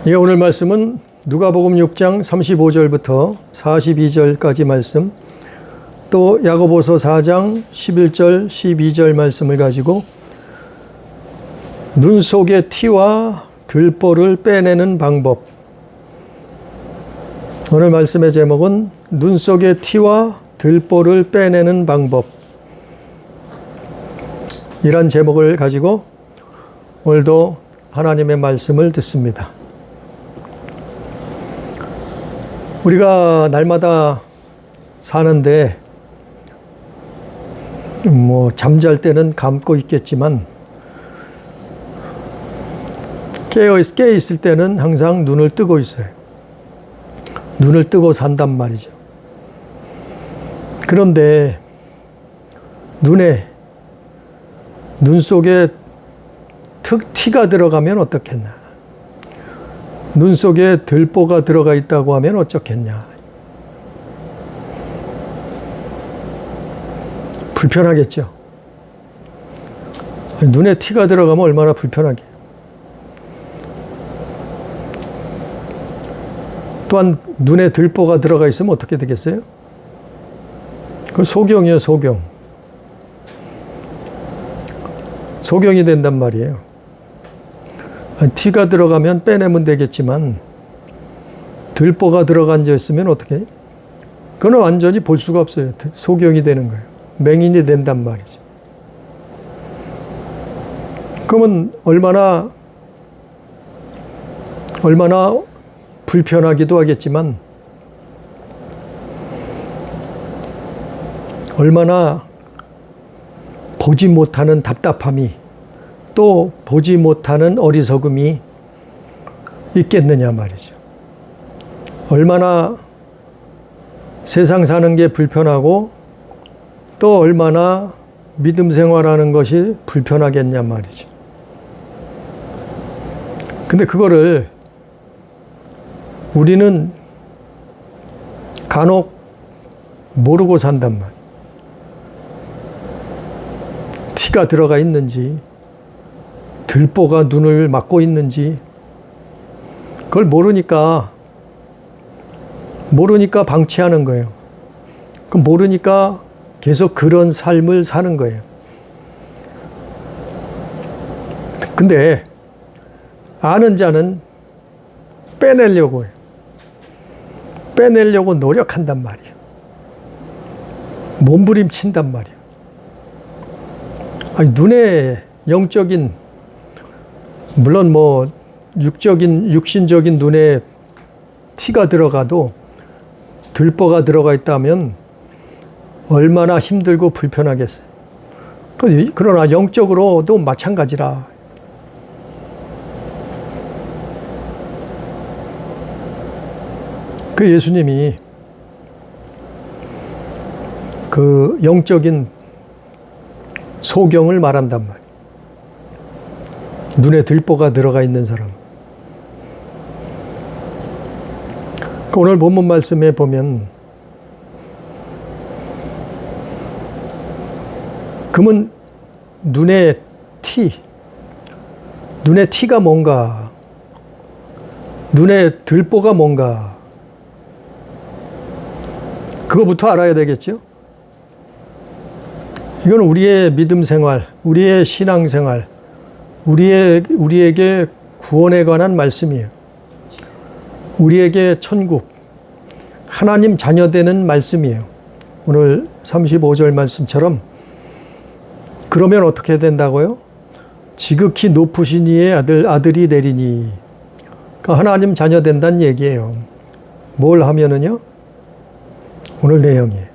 예, 오늘 말씀은 누가복음 6장 35절부터 42절까지 말씀, 또 야고보서 4장 11절 12절 말씀을 가지고 눈 속의 티와 들보를 빼내는 방법. 오늘 말씀의 제목은 눈 속의 티와 들보를 빼내는 방법, 이란 제목을 가지고 오늘도 하나님의 말씀을 듣습니다. 우리가 날마다 사는데 잠잘 때는 감고 있겠지만 깨어 있을 때는 항상 눈을 뜨고 있어요. 눈을 뜨고 산단 말이죠. 그런데 눈 속에 티가 들어가면 어떻겠나? 눈 속에 들보가 들어가 있다고 하면 어쩌겠냐? 불편하겠죠. 눈에 티가 들어가면 얼마나 불편하게. 또한 눈에 들보가 들어가 있으면 어떻게 되겠어요? 그 소경이에요, 소경. 소경이 된단 말이에요. 티가 들어가면 빼내면 되겠지만 들보가 들어간 져 있으면 어떻게 해요? 그건 완전히 볼 수가 없어요. 소경이 되는 거예요. 맹인이 된단 말이죠. 그러면 얼마나 불편하기도 하겠지만 얼마나 보지 못하는 답답함이, 또 보지 못하는 어리석음이 있겠느냐 말이죠. 얼마나 세상 사는 게 불편하고 또 얼마나 믿음 생활하는 것이 불편하겠냐 말이죠. 근데 그거를 우리는 간혹 모르고 산단 말이에요. 티가 들어가 있는지, 들보가 눈을 막고 있는지, 그걸 모르니까 방치하는 거예요. 그럼 모르니까 계속 그런 삶을 사는 거예요. 근데 아는 자는 빼내려고 해요. 빼내려고 노력한단 말이에요. 몸부림친단 말이에요. 아니, 눈에 영적인, 물론 육신적인 눈에 티가 들어가도 들보가 들어가 있다면 얼마나 힘들고 불편하겠어요. 그러나 영적으로도 마찬가지라. 그 예수님이 그 영적인 소경을 말한단 말이에요. 눈에 들보가 들어가 있는 사람. 오늘 본문 말씀에 보면, 그러면 눈에 티가 뭔가, 눈에 들보가 뭔가, 그거부터 알아야 되겠죠? 이건 우리의 믿음 생활, 우리의 신앙 생활, 우리에게 구원에 관한 말씀이에요. 우리에게 천국, 하나님 자녀되는 말씀이에요. 오늘 35절 말씀처럼, 그러면 어떻게 된다고요? 지극히 높으신 이의 아들이 되리니. 그러니까 하나님 자녀된다는 얘기예요. 뭘 하면은요? 오늘 내용이에요.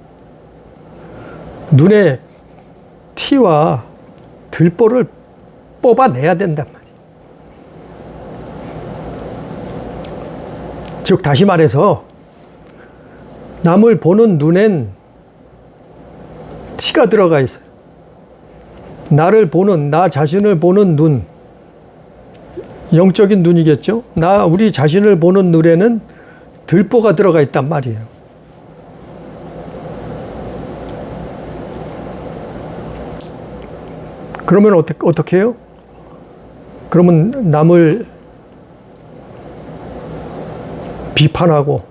눈에 티와 들보를 뽑아내야 된단 말이에요. 즉, 다시 말해서 남을 보는 눈엔 티가 들어가 있어요. 나 자신을 보는 눈, 영적인 눈이겠죠? 우리 자신을 보는 눈에는 들보가 들어가 있단 말이에요. 그러면 어떻게 해요? 그러면 남을 비판하고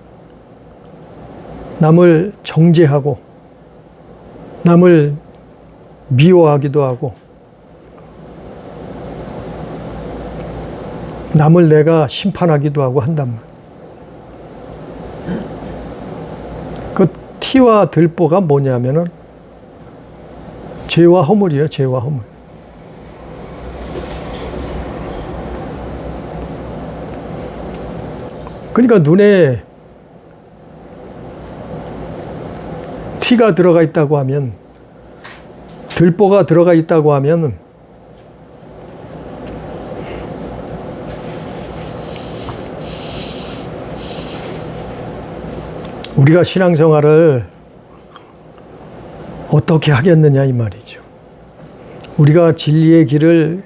남을 정죄하고 남을 미워하기도 하고 남을 내가 심판하기도 하고 한단 말이에요. 그 티와 들보가 뭐냐면은 죄와 허물이에요. 죄와 허물. 그러니까 눈에 티가 들어가 있다고 하면, 들보가 들어가 있다고 하면 우리가 신앙생활을 어떻게 하겠느냐 이 말이죠. 우리가 진리의 길을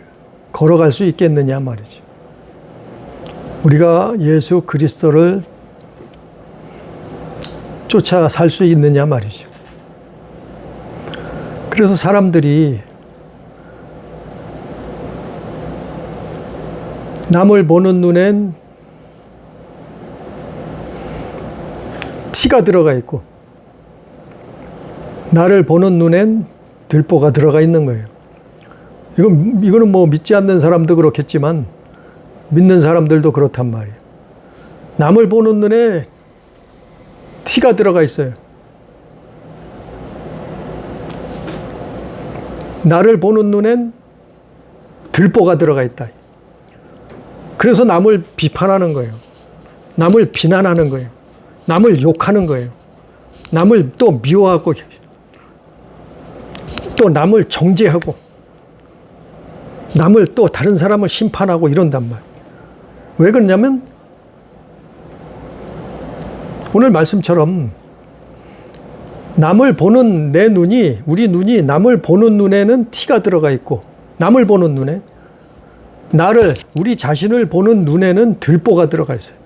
걸어갈 수 있겠느냐 말이죠. 우리가 예수 그리스도를 쫓아 살 수 있느냐 말이죠. 그래서 사람들이 남을 보는 눈엔 티가 들어가 있고 나를 보는 눈엔 들보가 들어가 있는 거예요. 이거는 뭐 믿지 않는 사람도 그렇겠지만 믿는 사람들도 그렇단 말이에요. 남을 보는 눈에 티가 들어가 있어요. 나를 보는 눈엔 들보가 들어가 있다. 그래서 남을 비판하는 거예요. 남을 비난하는 거예요. 남을 욕하는 거예요. 남을 또 미워하고 또 남을 정죄하고 남을 또 다른 사람을 심판하고 이런단 말이에요. 왜 그러냐면 오늘 말씀처럼 남을 보는 내 눈이, 우리 눈이 남을 보는 눈에는 티가 들어가 있고 남을 보는 눈에, 나를, 우리 자신을 보는 눈에는 들보가 들어가 있어요.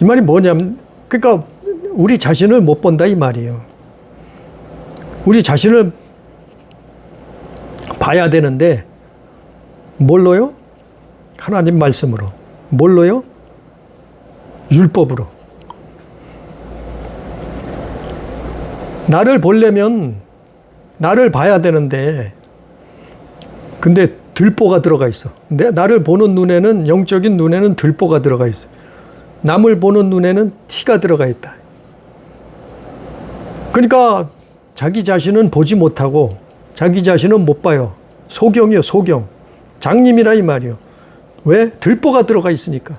이 말이 뭐냐면, 그러니까 우리 자신을 못 본다 이 말이에요. 우리 자신을 봐야 되는데 뭘로요? 하나님 말씀으로. 뭘로요? 율법으로. 나를 보려면 나를 봐야 되는데 근데 들보가 들어가 있어. 나를 보는 눈에는, 영적인 눈에는 들보가 들어가 있어. 남을 보는 눈에는 티가 들어가 있다. 그러니까 자기 자신은 보지 못하고 자기 자신은 못 봐요. 소경이요, 소경. 장님이라 이 말이요. 왜? 들보가 들어가 있으니까.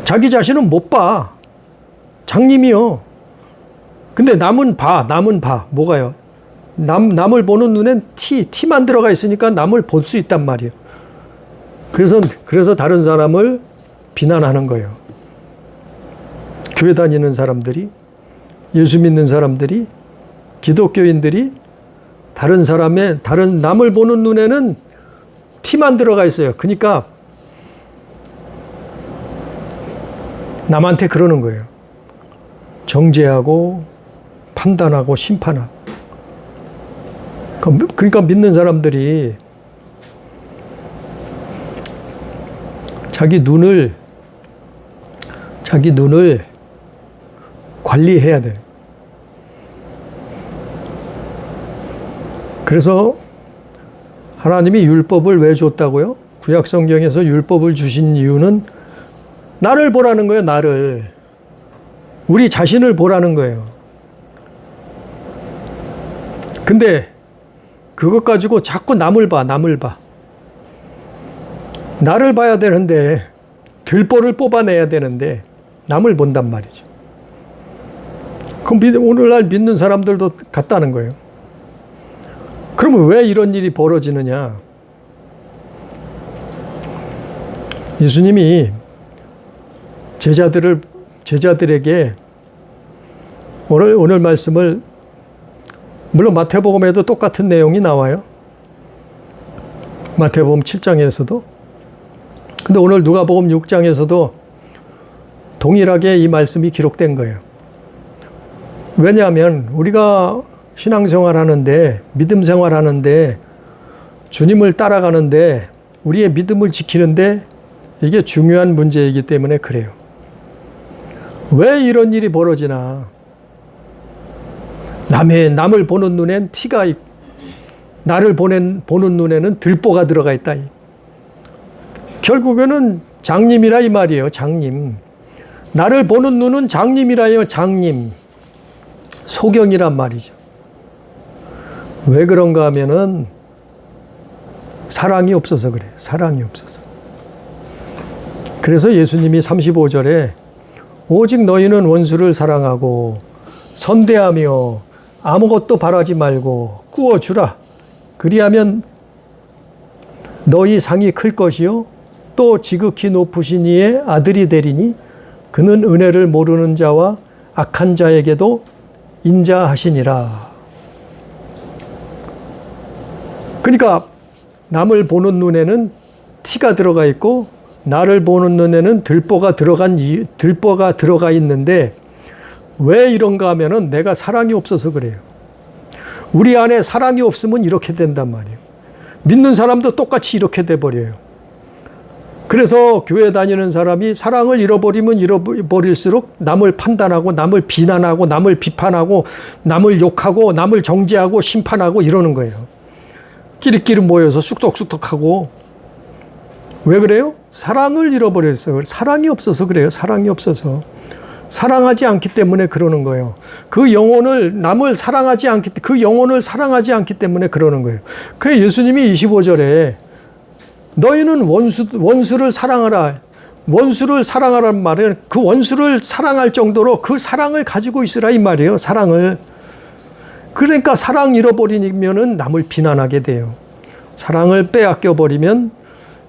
자기 자신은 못 봐. 장님이요. 근데 남은 봐, 남은 봐. 뭐가요? 남을 보는 눈엔 티만 들어가 있으니까 남을 볼 수 있단 말이에요. 그래서 다른 사람을 비난하는 거예요. 교회 다니는 사람들이, 예수 믿는 사람들이, 기독교인들이 다른 남을 보는 눈에는 티만 들어가 있어요. 그러니까 남한테 그러는 거예요. 정죄하고 판단하고 심판하고. 그러니까 믿는 사람들이 자기 눈을 관리해야 돼요. 그래서 하나님이 율법을 왜 줬다고요? 구약 성경에서 율법을 주신 이유는 나를 보라는 거예요. 나를. 우리 자신을 보라는 거예요. 근데 그것 가지고 자꾸 남을 봐. 나를 봐야 되는데, 들보를 뽑아내야 되는데 남을 본단 말이죠. 그럼 오늘날 믿는 사람들도 같다는 거예요. 그러면 왜 이런 일이 벌어지느냐? 예수님이 제자들에게 오늘 말씀을, 물론 마태복음에도 똑같은 내용이 나와요. 마태복음 7장에서도. 근데 오늘 누가복음 6장에서도 동일하게 이 말씀이 기록된 거예요. 왜냐하면 우리가 신앙생활 하는데, 믿음 생활 하는데, 주님을 따라가는데, 우리의 믿음을 지키는데 이게 중요한 문제이기 때문에 그래요. 왜 이런 일이 벌어지나? 남을 보는 눈엔 티가 있고, 나를 보는 눈에는 들보가 들어가 있다. 결국에는 장님이라 이 말이에요. 장님. 나를 보는 눈은 장님이라요. 장님. 소경이란 말이죠. 왜 그런가 하면은 사랑이 없어서 그래요. 사랑이 없어서. 그래서 예수님이 35절에 오직 너희는 원수를 사랑하고 선대하며 아무것도 바라지 말고 꾸어주라. 그리하면 너희 상이 클 것이요 또 지극히 높으신 이의 아들이 되리니 그는 은혜를 모르는 자와 악한 자에게도 인자하시니라. 그러니까 남을 보는 눈에는 티가 들어가 있고 나를 보는 눈에는 들보가 들어가 있는데 왜 이런가 하면은 내가 사랑이 없어서 그래요. 우리 안에 사랑이 없으면 이렇게 된단 말이에요. 믿는 사람도 똑같이 이렇게 돼버려요. 그래서 교회 다니는 사람이 사랑을 잃어버리면 잃어버릴수록 남을 판단하고 남을 비난하고 남을 비판하고 남을 욕하고 남을 정죄하고 심판하고 이러는 거예요. 끼리끼리 모여서 쑥덕쑥덕하고. 왜 그래요? 사랑을 잃어버렸어요. 사랑이 없어서 그래요. 사랑이 없어서. 사랑하지 않기 때문에 그러는 거예요. 그 영혼을 사랑하지 않기 때문에 그러는 거예요. 그래서 예수님이 25절에 너희는 원수를 사랑하라. 원수를 사랑하라는 말은 그 원수를 사랑할 정도로 그 사랑을 가지고 있으라 이 말이에요. 사랑을. 그러니까 사랑 잃어버리면은 남을 비난하게 돼요. 사랑을 빼앗겨 버리면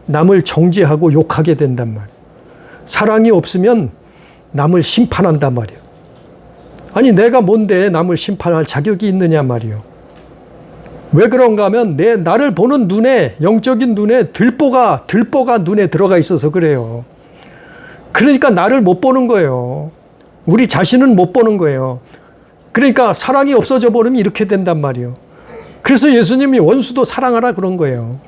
남을 정죄하고 욕하게 된단 말이에요. 사랑이 없으면 남을 심판한단 말이에요. 아니 내가 뭔데 남을 심판할 자격이 있느냐 말이에요. 왜 그런가 하면 나를 보는 눈에, 영적인 눈에 들보가 눈에 들어가 있어서 그래요. 그러니까 나를 못 보는 거예요. 우리 자신은 못 보는 거예요. 그러니까 사랑이 없어져 버리면 이렇게 된단 말이에요. 그래서 예수님이 원수도 사랑하라 그런 거예요.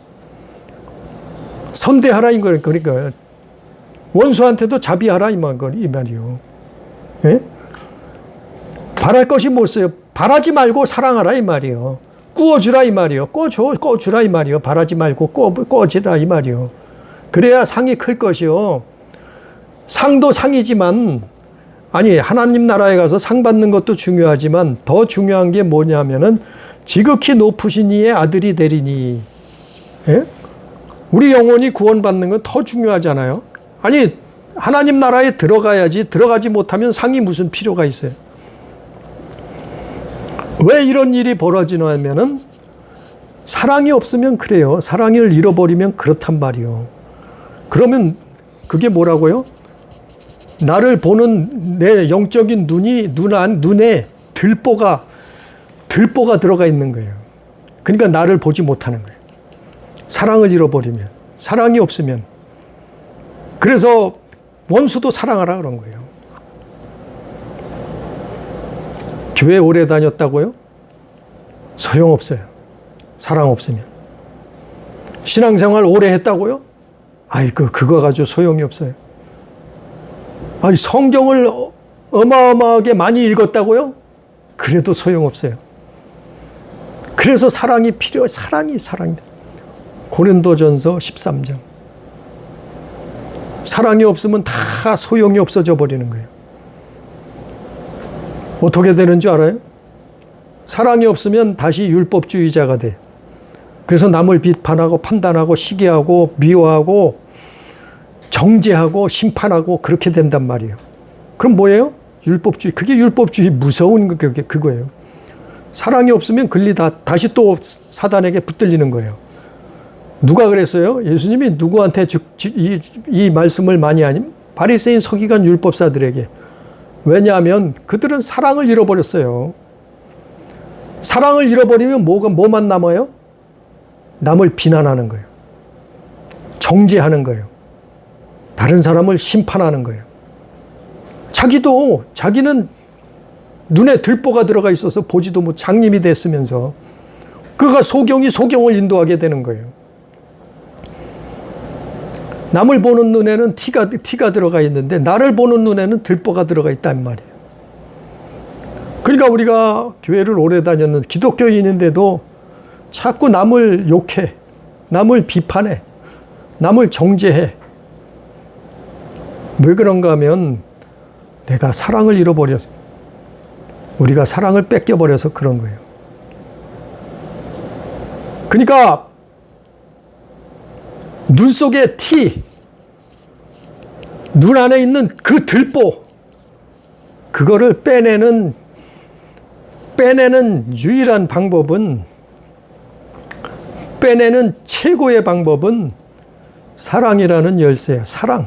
선대하라 이 거예요. 그러니까 원수한테도 자비하라 이 말이에요. 예? 바랄 것이 뭐였어요? 바라지 말고 사랑하라 이 말이에요. 꾸어주라 이 말이에요. 꾸어주라 이 말이에요. 바라지 말고 꾸어주라 이 말이에요. 그래야 상이 클 것이요. 상도 상이지만 아니 하나님 나라에 가서 상 받는 것도 중요하지만 더 중요한 게 뭐냐면은 지극히 높으신 이의 아들이 되리니. 예? 우리 영혼이 구원받는 건 더 중요하잖아요. 아니 하나님 나라에 들어가야지 들어가지 못하면 상이 무슨 필요가 있어요. 왜 이런 일이 벌어지냐면은 사랑이 없으면 그래요. 사랑을 잃어버리면 그렇단 말이요. 그러면 그게 뭐라고요? 나를 보는 내 영적인 눈에 들보가 들어가 있는 거예요. 그러니까 나를 보지 못하는 거예요. 사랑을 잃어버리면, 사랑이 없으면. 그래서 원수도 사랑하라 그런 거예요. 교회 오래 다녔다고요? 소용없어요. 사랑 없으면. 신앙생활 오래 했다고요? 그거 가지고 소용이 없어요. 아니, 성경을 어마어마하게 많이 읽었다고요? 그래도 소용없어요. 그래서 사랑이 필요해요. 사랑이. 고린도전서 13장. 사랑이 없으면 다 소용이 없어져 버리는 거예요. 어떻게 되는 줄 알아요? 사랑이 없으면 다시 율법주의자가 돼. 그래서 남을 비판하고 판단하고 시기하고 미워하고 정죄하고 심판하고 그렇게 된단 말이에요. 그럼 뭐예요? 율법주의. 그게 율법주의 무서운 그거예요. 사랑이 없으면 다시 또 사단에게 붙들리는 거예요. 누가 그랬어요? 예수님이 누구한테 이 말씀을 많이 하니? 바리새인 서기관 율법사들에게. 왜냐하면 그들은 사랑을 잃어버렸어요. 사랑을 잃어버리면 뭐만 남아요? 남을 비난하는 거예요. 정죄하는 거예요. 다른 사람을 심판하는 거예요. 자기는 눈에 들보가 들어가 있어서 보지도 못 장님이 됐으면서 그가 소경을 인도하게 되는 거예요. 남을 보는 눈에는 티가 들어가 있는데 나를 보는 눈에는 들보가 들어가 있단 말이에요. 그러니까 우리가 교회를 오래 다녔는 기독교인인데도 자꾸 남을 욕해, 남을 비판해, 남을 정죄해. 왜 그런가 하면 내가 사랑을 잃어버려서, 우리가 사랑을 뺏겨버려서 그런 거예요. 그러니까 눈 속에 티, 눈 안에 있는 그 들보, 그거를 빼내는 유일한 방법은, 빼내는 최고의 방법은 사랑이라는 열쇠예요. 사랑.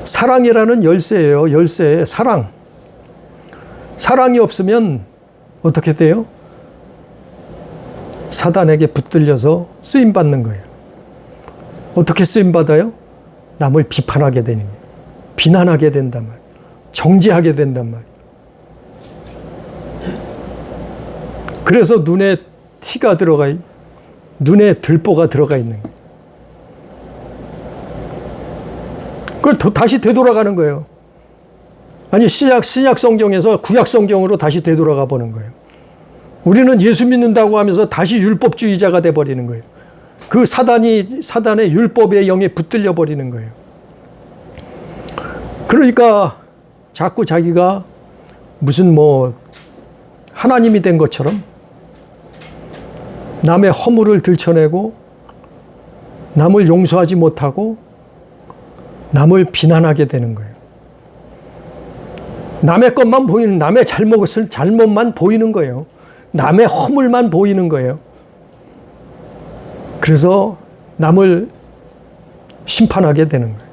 사랑이라는 열쇠예요. 열쇠, 사랑. 사랑이 없으면 어떻게 돼요? 사단에게 붙들려서 쓰임받는 거예요. 어떻게 쓰임받아요? 남을 비판하게 되는 거예요. 비난하게 된단 말이에요. 정죄하게 된단 말이에요. 그래서 눈에 티가 들어가, 눈에 들보가 들어가 있는 거예요. 그걸 다시 되돌아가는 거예요. 아니, 신약 성경에서 구약 성경으로 다시 되돌아가 보는 거예요. 우리는 예수 믿는다고 하면서 다시 율법주의자가 돼버리는 거예요. 그 사단의 율법의 영에 붙들려 버리는 거예요. 그러니까 자꾸 자기가 무슨 하나님이 된 것처럼 남의 허물을 들춰내고 남을 용서하지 못하고 남을 비난하게 되는 거예요. 남의 것만 보이는, 남의 잘못만 보이는 거예요. 남의 허물만 보이는 거예요. 그래서 남을 심판하게 되는 거예요.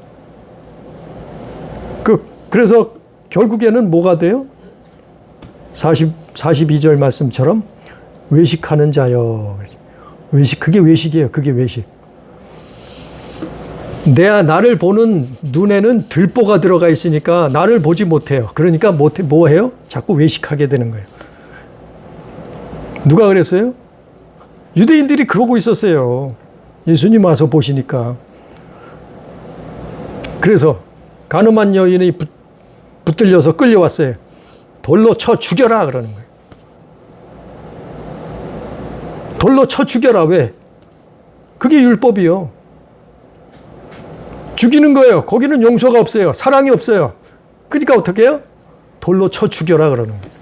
그래서 결국에는 뭐가 돼요? 42절 말씀처럼 외식하는 자여. 그게 외식이에요. 그게 외식. 나를 보는 눈에는 들보가 들어가 있으니까 나를 보지 못해요. 그러니까 뭐 해요? 자꾸 외식하게 되는 거예요. 누가 그랬어요? 유대인들이 그러고 있었어요. 예수님 와서 보시니까. 그래서 가늠한 여인이 붙들려서 끌려왔어요. 돌로 쳐 죽여라 그러는 거예요. 돌로 쳐 죽여라. 왜? 그게 율법이요. 죽이는 거예요. 거기는 용서가 없어요. 사랑이 없어요. 그러니까 어떻게 해요? 돌로 쳐 죽여라 그러는 거예요.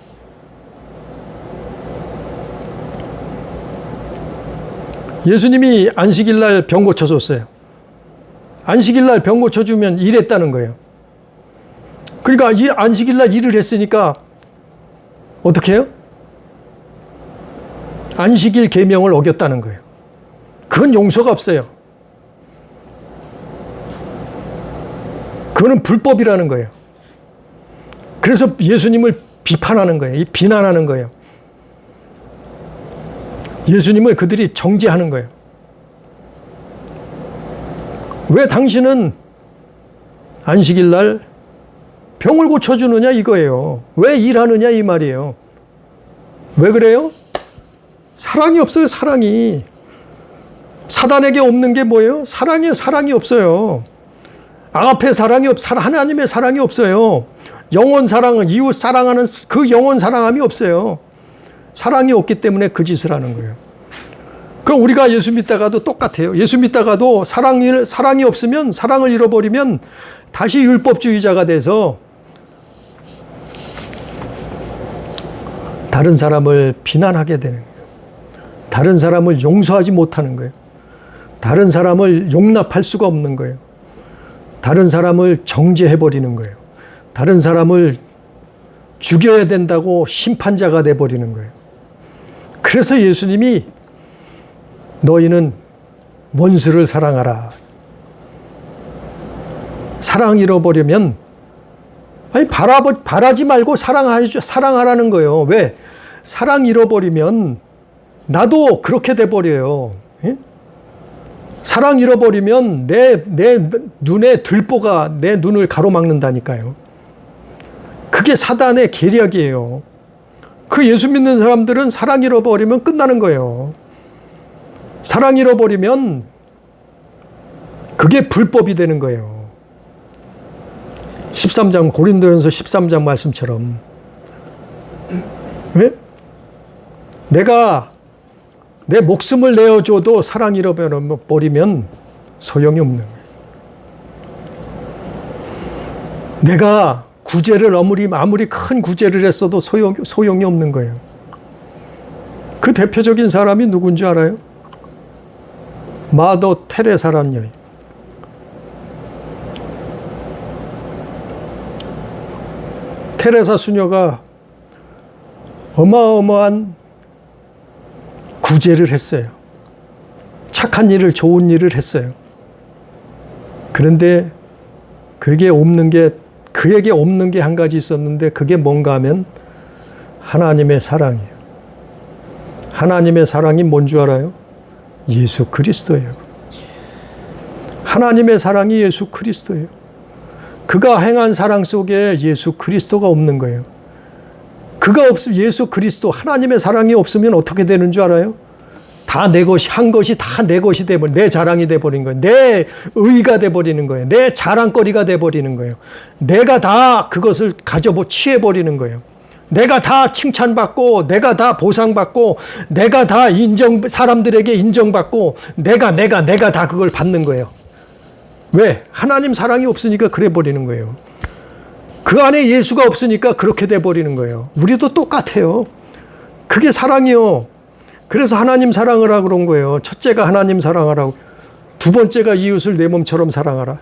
예수님이 안식일 날 병 고쳐줬어요. 안식일 날 병 고쳐주면 일했다는 거예요. 그러니까 안식일 날 일을 했으니까 어떻게 해요? 안식일 계명을 어겼다는 거예요. 그건 용서가 없어요. 그거는 불법이라는 거예요. 그래서 예수님을 비판하는 거예요. 비난하는 거예요. 예수님을 그들이 정죄하는 거예요. 왜 당신은 안식일 날 병을 고쳐주느냐 이거예요. 왜 일하느냐 이 말이에요. 왜 그래요? 사랑이 없어요. 사랑이. 사단에게 없는 게 뭐예요? 사랑이 없어요. 아가페 사랑이 하나님의 사랑이 없어요. 영원 사랑은, 이웃 사랑하는 그 영원 사랑함이 없어요. 사랑이 없기 때문에 그 짓을 하는 거예요. 그럼 우리가 예수 믿다가도 똑같아요. 예수 믿다가도 사랑이 없으면, 사랑을 잃어버리면 다시 율법주의자가 돼서 다른 사람을 비난하게 되는 거예요. 다른 사람을 용서하지 못하는 거예요. 다른 사람을 용납할 수가 없는 거예요. 다른 사람을 정죄해버리는 거예요. 다른 사람을 죽여야 된다고 심판자가 돼버리는 거예요. 그래서 예수님이 너희는 원수를 사랑하라. 사랑 잃어버리면, 아니, 바라지 말고 사랑하라는 거예요. 왜? 사랑 잃어버리면 나도 그렇게 돼버려요. 예? 사랑 잃어버리면 내 눈에 들보가 내 눈을 가로막는다니까요. 그게 사단의 계략이에요. 그 예수 믿는 사람들은 사랑 잃어버리면 끝나는 거예요. 사랑 잃어버리면 그게 불법이 되는 거예요. 13장 고린도전서 13장 말씀처럼. 왜? 내가 내 목숨을 내어줘도 사랑 잃어버리면 소용이 없는 거예요. 내가 구제를 아무리 큰 구제를 했어도 소용이 없는 거예요. 그 대표적인 사람이 누군지 알아요? 마더 테레사라는 여인. 테레사 수녀가 어마어마한 구제를 했어요. 착한 일을, 좋은 일을 했어요. 그런데 그에게 없는 게 한 가지 있었는데 그게 뭔가 하면 하나님의 사랑이에요. 하나님의 사랑이 뭔 줄 알아요? 예수 그리스도예요. 하나님의 사랑이 예수 그리스도예요. 그가 행한 사랑 속에 예수 그리스도가 없는 거예요. 예수 그리스도, 하나님의 사랑이 없으면 어떻게 되는 줄 알아요? 다 내 것이, 한 것이 다 내 것이 돼버린, 내 자랑이 돼버린 거예요. 내 의가 돼버리는 거예요. 내 자랑거리가 돼버리는 거예요. 내가 다 그것을 취해버리는 거예요. 내가 다 칭찬받고, 내가 다 보상받고, 내가 다 사람들에게 인정받고, 내가 다 그걸 받는 거예요. 왜? 하나님 사랑이 없으니까 그래 버리는 거예요. 그 안에 예수가 없으니까 그렇게 돼 버리는 거예요. 우리도 똑같아요. 그게 사랑이요. 그래서 하나님 사랑을 하고 그런 거예요. 첫째가 하나님 사랑하라고. 두 번째가 이웃을 내 몸처럼 사랑하라.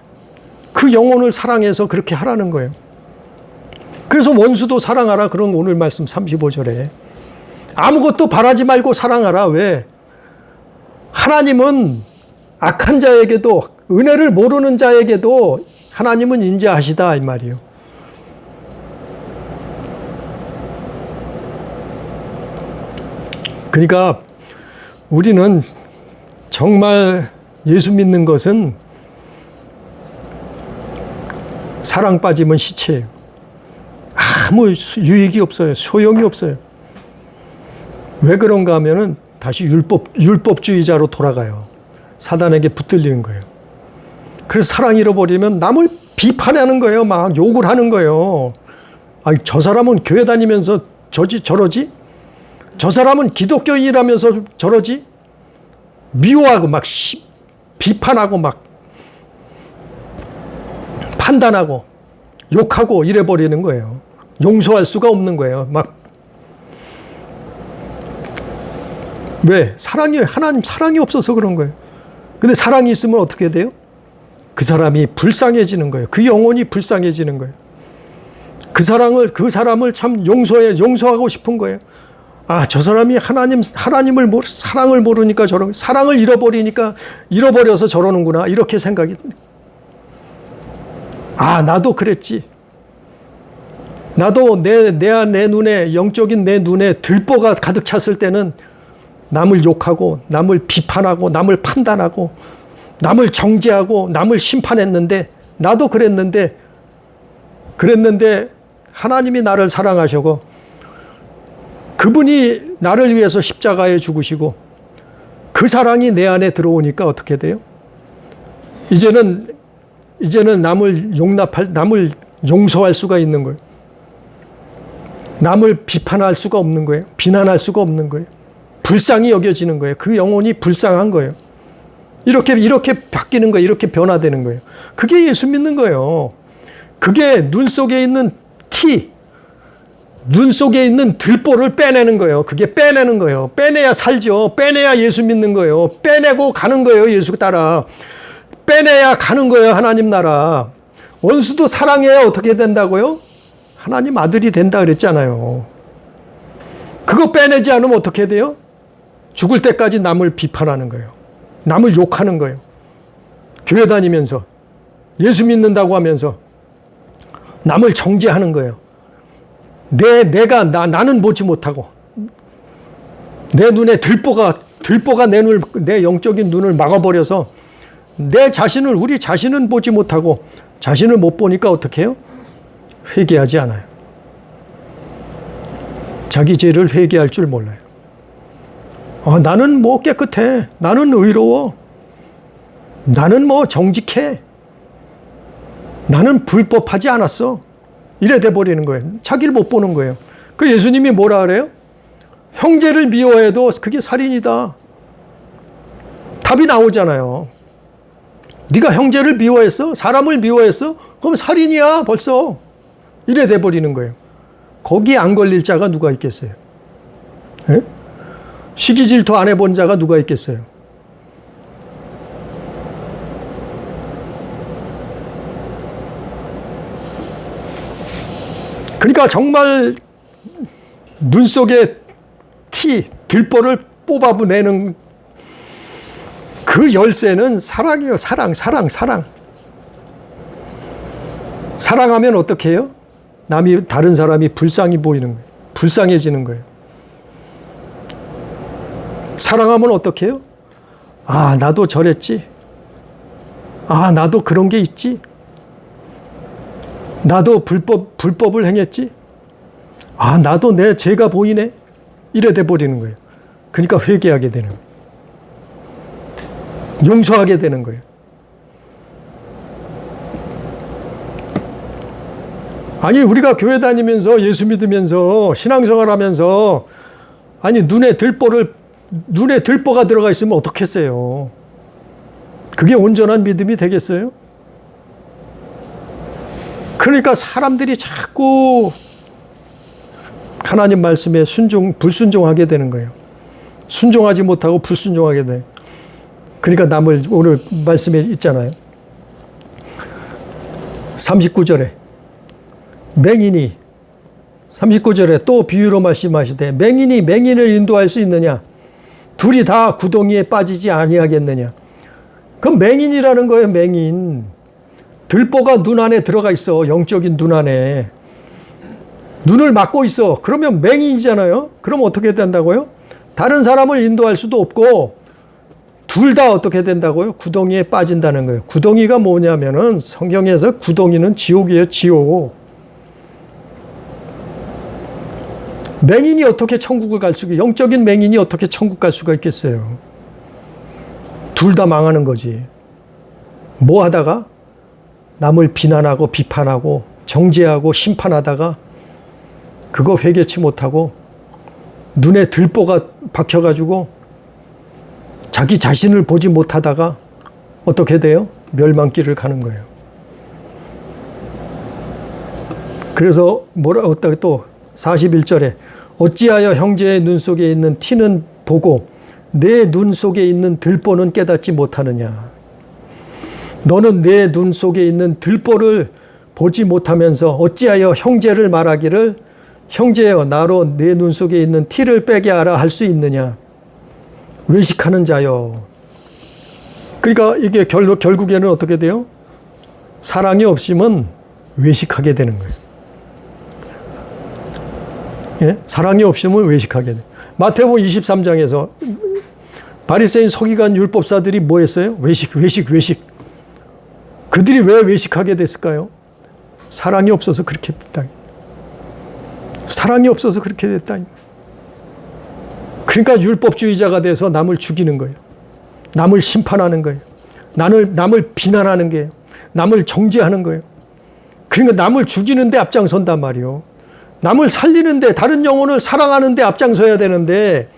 그 영혼을 사랑해서 그렇게 하라는 거예요. 그래서 원수도 사랑하라. 그런 오늘 말씀 35절에. 아무것도 바라지 말고 사랑하라. 왜? 하나님은 악한 자에게도, 은혜를 모르는 자에게도 하나님은 인자하시다 이 말이에요. 그러니까 우리는 정말 예수 믿는 것은 사랑 빠지면 시체예요. 아무 유익이 없어요. 소용이 없어요. 왜 그런가 하면은 다시 율법주의자로 돌아가요. 사단에게 붙들리는 거예요. 그래서 사랑 잃어버리면 남을 비판하는 거예요. 막 욕을 하는 거예요. 아, 저 사람은 교회 다니면서 저러지? 저 사람은 기독교인이라면서 저러지? 미워하고 막 비판하고 막 판단하고 욕하고 이래버리는 거예요. 용서할 수가 없는 거예요. 막. 왜? 하나님 사랑이 없어서 그런 거예요. 근데 사랑이 있으면 어떻게 돼요? 그 사람이 불쌍해지는 거예요. 그 영혼이 불쌍해지는 거예요. 그 사람을 참 용서하고 싶은 거예요. 아, 저 사람이 사랑을 모르니까 사랑을 잃어버려서 저러는구나. 이렇게 생각이. 아, 나도 그랬지. 나도 내 눈에, 영적인 내 눈에 들보가 가득 찼을 때는 남을 욕하고, 남을 비판하고, 남을 판단하고, 남을 정죄하고, 남을 심판했는데, 나도 그랬는데, 하나님이 나를 사랑하시고, 그분이 나를 위해서 십자가에 죽으시고, 그 사랑이 내 안에 들어오니까 어떻게 돼요? 이제는 남을 용서할 수가 있는 거예요. 남을 비판할 수가 없는 거예요. 비난할 수가 없는 거예요. 불쌍히 여겨지는 거예요. 그 영혼이 불쌍한 거예요. 이렇게 바뀌는 거예요. 이렇게 변화되는 거예요. 그게 예수 믿는 거예요. 그게 눈 속에 있는 눈 속에 있는 들보를 빼내는 거예요. 그게 빼내는 거예요. 빼내야 살죠. 빼내야 예수 믿는 거예요. 빼내고 가는 거예요. 예수 따라. 빼내야 가는 거예요. 하나님 나라. 원수도 사랑해야 어떻게 된다고요? 하나님 아들이 된다 그랬잖아요. 그거 빼내지 않으면 어떻게 돼요? 죽을 때까지 남을 비판하는 거예요. 남을 욕하는 거예요. 교회 다니면서 예수 믿는다고 하면서 남을 정죄하는 거예요. 나는 보지 못하고 내 눈에 들보가 내 영적인 눈을 막아버려서 우리 자신은 보지 못하고 자신을 못 보니까 어떻게 해요? 회개하지 않아요. 자기 죄를 회개할 줄 몰라요. 나는 깨끗해. 나는 의로워. 나는 뭐 정직해. 나는 불법하지 않았어. 이래 돼버리는 거예요. 자기를 못 보는 거예요. 그 예수님이 뭐라 그래요? 형제를 미워해도 그게 살인이다. 답이 나오잖아요. 네가 형제를 미워했어? 사람을 미워했어? 그럼 살인이야 벌써. 이래 돼버리는 거예요. 거기에 안 걸릴 자가 누가 있겠어요? 예? 시기 질투 안 해본 자가 누가 있겠어요? 그러니까 정말 눈 속에 들보를 뽑아내는 그 열쇠는 사랑이에요. 사랑. 사랑하면 어떻게 해요? 다른 사람이 불쌍히 보이는 거예요. 불쌍해지는 거예요. 사랑하면 어떻게 해요? 아, 나도 저랬지. 아, 나도 그런 게 있지. 나도 불법을 행했지. 아, 나도 내 죄가 보이네. 이래 돼버리는 거예요. 그러니까 회개하게 되는 거예요. 용서하게 되는 거예요. 아니, 우리가 교회 다니면서 예수 믿으면서 신앙생활 하면서 아니, 눈에 들보가 들어가 있으면 어떻겠어요? 그게 온전한 믿음이 되겠어요? 그러니까 사람들이 자꾸 하나님 말씀에 불순종하게 되는 거예요. 순종하지 못하고 불순종하게 돼요. 그러니까 오늘 말씀에 있잖아요. 39절에 맹인이 39절에 또 비유로 말씀하시되 맹인이 맹인을 인도할 수 있느냐? 둘이 다 구덩이에 빠지지 아니하겠느냐? 그럼 맹인이라는 거예요. 맹인. 들보가 눈 안에 들어가 있어. 영적인 눈 안에. 눈을 막고 있어. 그러면 맹인이잖아요. 그럼 어떻게 된다고요? 다른 사람을 인도할 수도 없고 둘 다 어떻게 된다고요? 구덩이에 빠진다는 거예요. 구덩이가 뭐냐면은 성경에서 구덩이는 지옥이에요. 지옥. 맹인이 어떻게 천국을 갈 수가, 영적인 맹인이 어떻게 천국 갈 수가 있겠어요? 둘 다 망하는 거지. 뭐 하다가? 남을 비난하고 비판하고 정죄하고 심판하다가 그거 회개치 못하고 눈에 들보가 박혀가지고 자기 자신을 보지 못하다가 어떻게 돼요? 멸망길을 가는 거예요. 그래서 또 41절에 어찌하여 형제의 눈 속에 있는 티는 보고 내 눈 속에 있는 들보는 깨닫지 못하느냐. 너는 내 눈 속에 있는 들보를 보지 못하면서 어찌하여 형제를 말하기를 형제여 나로 내 눈 속에 있는 티를 빼게 하라 할 수 있느냐. 외식하는 자요. 그러니까 이게 결국에는 어떻게 돼요? 사랑이 없으면 외식하게 되는 거예요. 예? 사랑이 없으면 외식하게 돼요. 마태복음 23장에서 바리새인 서기관 율법사들이 뭐 했어요? 외식. 그들이 왜 외식하게 됐을까요? 사랑이 없어서 그렇게 됐다. 사랑이 없어서 그렇게 됐다. 그러니까 율법주의자가 돼서 남을 죽이는 거예요. 남을 심판하는 거예요. 남을 비난하는 거예요. 남을 정죄하는 거예요. 그러니까 남을 죽이는데 앞장선단 말이에요. 남을 살리는데, 다른 영혼을 사랑하는데 앞장서야 되는데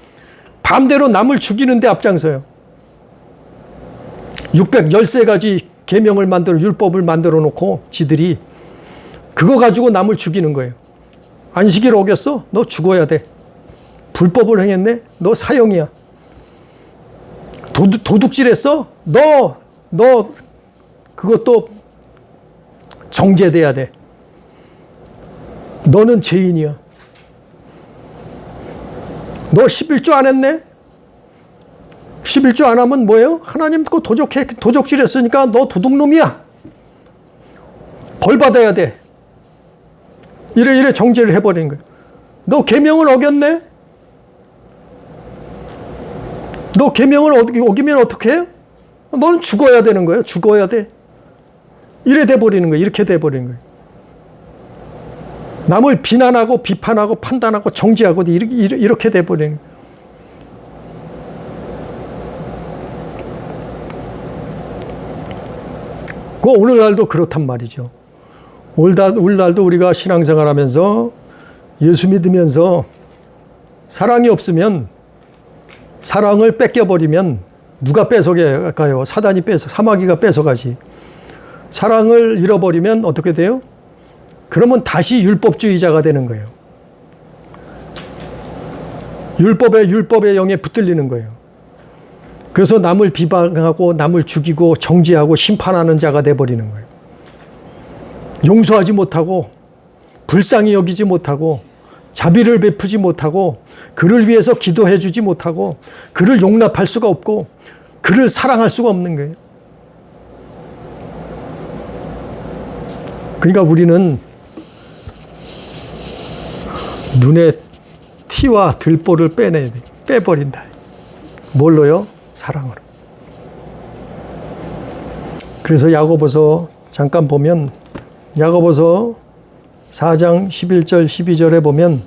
반대로 남을 죽이는데 앞장서요. 613가지 계명을 율법을 만들어 놓고 지들이 그거 가지고 남을 죽이는 거예요. 안식일 어겼어? 너 죽어야 돼. 불법을 행했네? 너 사형이야. 도둑질했어? 너 그것도 정죄돼야 돼. 너는 죄인이야. 너 11조 안 했네? 11조 안 하면 뭐예요? 하나님 거 도적질했으니까 너 도둑놈이야. 벌 받아야 돼. 이래 정죄를 해버리는 거예요. 너 계명을 어겼네? 너 계명을 어기면 어떻게 해요? 너는 죽어야 되는 거예요. 죽어야 돼. 이래 돼버리는 거예요. 이렇게 돼버리는 거예요. 남을 비난하고 비판하고 판단하고 정죄하고 이렇게 돼버리는 거예요. 그 오늘날도 그렇단 말이죠. 오늘날도 우리가 신앙생활 하면서 예수 믿으면서 사랑이 없으면, 사랑을 뺏겨버리면 누가 뺏어가요? 사단이 사마귀가 뺏어가지. 사랑을 잃어버리면 어떻게 돼요? 그러면 다시 율법주의자가 되는 거예요. 율법의 영에 붙들리는 거예요. 그래서 남을 비방하고 남을 죽이고 정죄하고 심판하는 자가 돼버리는 거예요. 용서하지 못하고 불쌍히 여기지 못하고 자비를 베푸지 못하고 그를 위해서 기도해 주지 못하고 그를 용납할 수가 없고 그를 사랑할 수가 없는 거예요. 그러니까 우리는 눈에 티와 들보를 빼버린다. 뭘로요? 사랑으로. 그래서 야고보서 잠깐 보면, 야고보서 4장 11절 12절에 보면,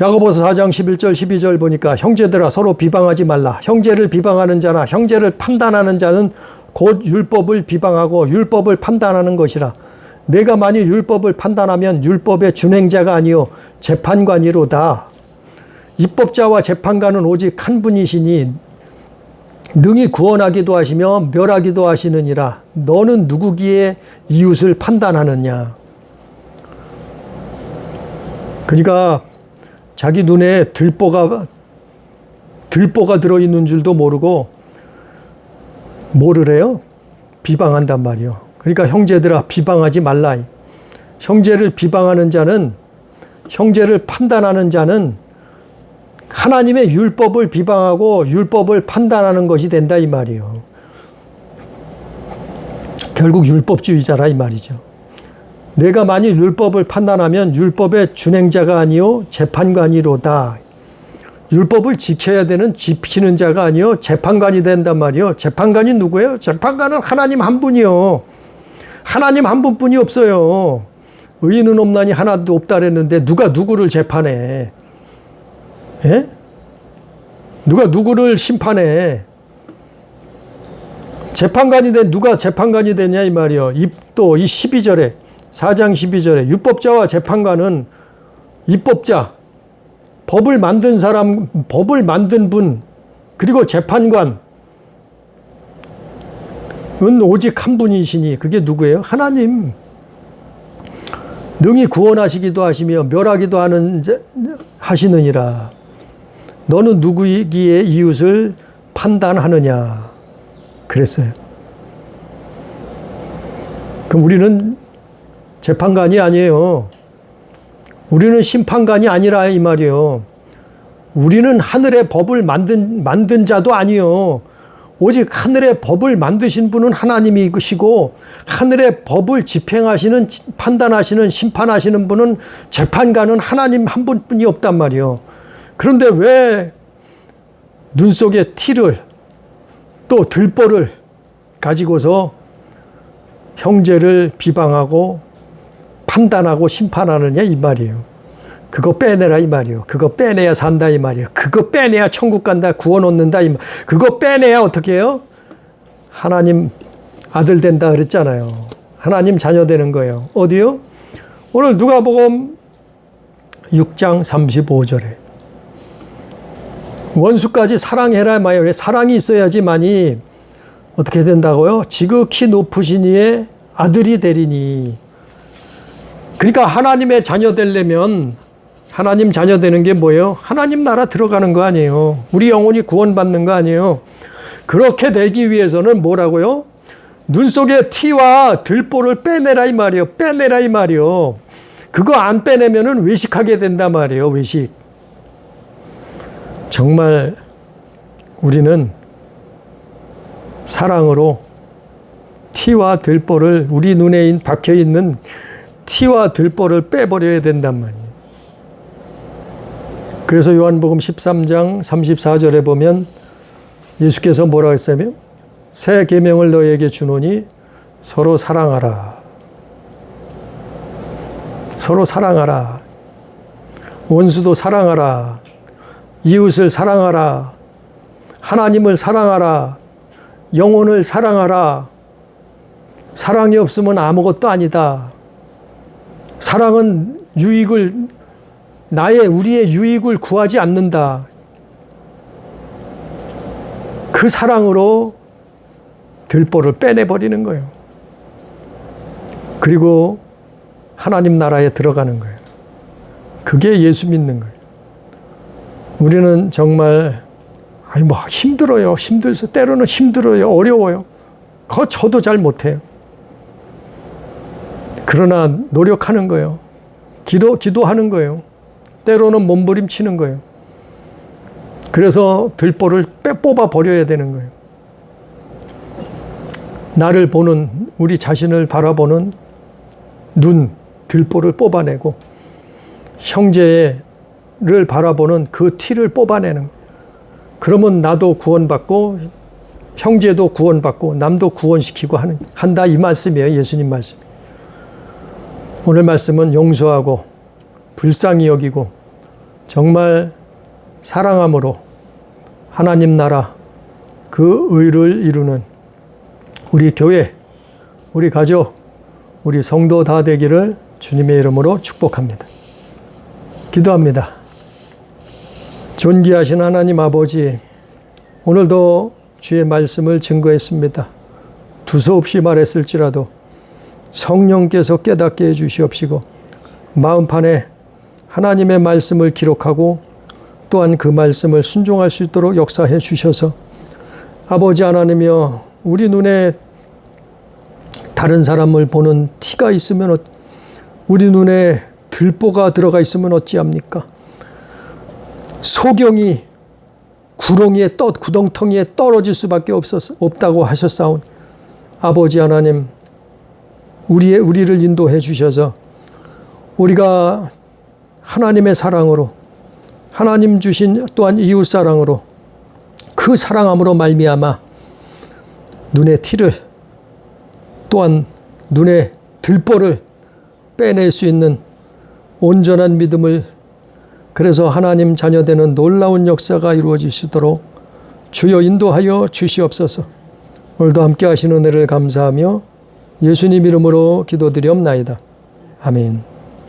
야고보서 4장 11절 12절 보니까 형제들아 서로 비방하지 말라. 형제를 비방하는 자나 형제를 판단하는 자는 곧 율법을 비방하고 율법을 판단하는 것이라. 내가 만일 율법을 판단하면 율법의 준행자가 아니요 재판관이로다. 입법자와 재판관은 오직 한 분이시니 능히 구원하기도 하시며 멸하기도 하시느니라. 너는 누구기에 이웃을 판단하느냐. 그러니까 자기 눈에 들보가 들어있는 줄도 모르고 뭐를 해요? 비방한단 말이요. 그러니까 형제들아 비방하지 말라. 형제를 비방하는 자는, 형제를 판단하는 자는 하나님의 율법을 비방하고 율법을 판단하는 것이 된다 이 말이요. 결국 율법주의자라 이 말이죠. 내가 만일 율법을 판단하면 율법의 준행자가 아니요 재판관이로다. 율법을 지켜야 되는 지키는 자가 아니요 재판관이 된단 말이요. 재판관이 누구예요? 재판관은 하나님 한 분이요. 하나님 한 분뿐이 없어요. 의인은 없나니 하나도 없다 그랬는데 누가 누구를 재판해? 예? 누가 누구를 심판해? 재판관이 누가 재판관이 되냐 이 말이요. 또 이 12절에 4장 12절에 율법자와 재판관은 입법자, 법을 만든 사람, 법을 만든 분, 그리고 재판관은 오직 한 분이시니 그게 누구예요? 하나님. 능히 구원하시기도 하시며 멸하기도 하시느니라. 너는 누구이기에 이웃을 판단하느냐. 그랬어요. 그럼 우리는 재판관이 아니에요. 우리는 심판관이 아니라 이 말이에요. 우리는 하늘의 법을 만든 자도 아니요. 오직 하늘의 법을 만드신 분은 하나님이시고 하늘의 법을 집행하시는, 판단하시는, 심판하시는 분은, 재판관은 하나님 한 분뿐이 없단 말이에요. 그런데 왜 눈 속에 티를 또 들보를 가지고서 형제를 비방하고 판단하고 심판하느냐 이 말이에요. 그거 빼내라 이 말이에요. 그거 빼내야 산다 이 말이에요. 그거 빼내야 천국 간다, 구원 얻는다 이 말. 그거 빼내야 어떻게 해요? 하나님 아들 된다 그랬잖아요. 하나님 자녀 되는 거예요. 어디요? 오늘 누가복음 6장 35절에 원수까지 사랑해라 말이에요. 사랑이 있어야지만이 어떻게 된다고요? 지극히 높으신 이의 아들이 되리니. 그러니까 하나님의 자녀 되려면, 하나님 자녀 되는 게 뭐예요? 하나님 나라 들어가는 거 아니에요. 우리 영혼이 구원받는 거 아니에요. 그렇게 되기 위해서는 뭐라고요? 눈 속에 티와 들보를 빼내라 이 말이에요. 빼내라 이 말이에요. 그거 안 빼내면은 외식하게 된단 말이에요. 외식. 정말 우리는 사랑으로 티와 들보를, 우리 눈에 박혀 있는 티와 들보를 빼버려야 된단 말이에요. 그래서 요한복음 13장 34절에 보면 예수께서 뭐라고 했어요? 새 계명을 너희에게 주노니 서로 사랑하라. 서로 사랑하라. 원수도 사랑하라. 이웃을 사랑하라. 하나님을 사랑하라. 영혼을 사랑하라. 사랑이 없으면 아무것도 아니다. 사랑은 우리의 유익을 구하지 않는다. 그 사랑으로 들보를 빼내버리는 거예요. 그리고 하나님 나라에 들어가는 거예요. 그게 예수 믿는 거예요. 우리는 정말 힘들어요. 때로는 힘들어요. 어려워요. 그거 저도 잘 못해요. 그러나 노력하는 거예요. 기도하는 거예요. 때로는 몸부림치는 거예요. 그래서 들보를 뽑아 버려야 되는 거예요. 나를 보는, 우리 자신을 바라보는 눈, 들보를 뽑아내고 형제를 바라보는 그 티를 뽑아내는 거예요. 그러면 나도 구원받고 형제도 구원받고 남도 구원시키고 한다 이 말씀이에요. 예수님 말씀. 오늘 말씀은 용서하고 불쌍히 여기고 정말 사랑함으로 하나님 나라 그 의를 이루는 우리 교회, 우리 가족, 우리 성도 다 되기를 주님의 이름으로 축복합니다. 기도합니다. 존귀하신 하나님 아버지, 오늘도 주의 말씀을 증거했습니다. 두서없이 말했을지라도 성령께서 깨닫게 해주시옵시고 마음판에 하나님의 말씀을 기록하고 또한 그 말씀을 순종할 수 있도록 역사해 주셔서 아버지 하나님이여, 우리 눈에 다른 사람을 보는 티가 있으면, 우리 눈에 들보가 들어가 있으면 어찌합니까? 소경이 구덩텅이에 떨어질 수밖에 없다고 하셨사온 아버지 하나님, 우리를 인도해 주셔서 우리가 하나님의 사랑으로, 하나님 주신 또한 이웃 사랑으로, 그 사랑함으로 말미암아 눈의 티를, 또한 눈의 들보를 빼낼 수 있는 온전한 믿음을, 그래서 하나님 자녀되는 놀라운 역사가 이루어지시도록 주여 인도하여 주시옵소서. 오늘도 함께 하신 은혜를 감사하며 예수님 이름으로 기도드리옵나이다. 아멘.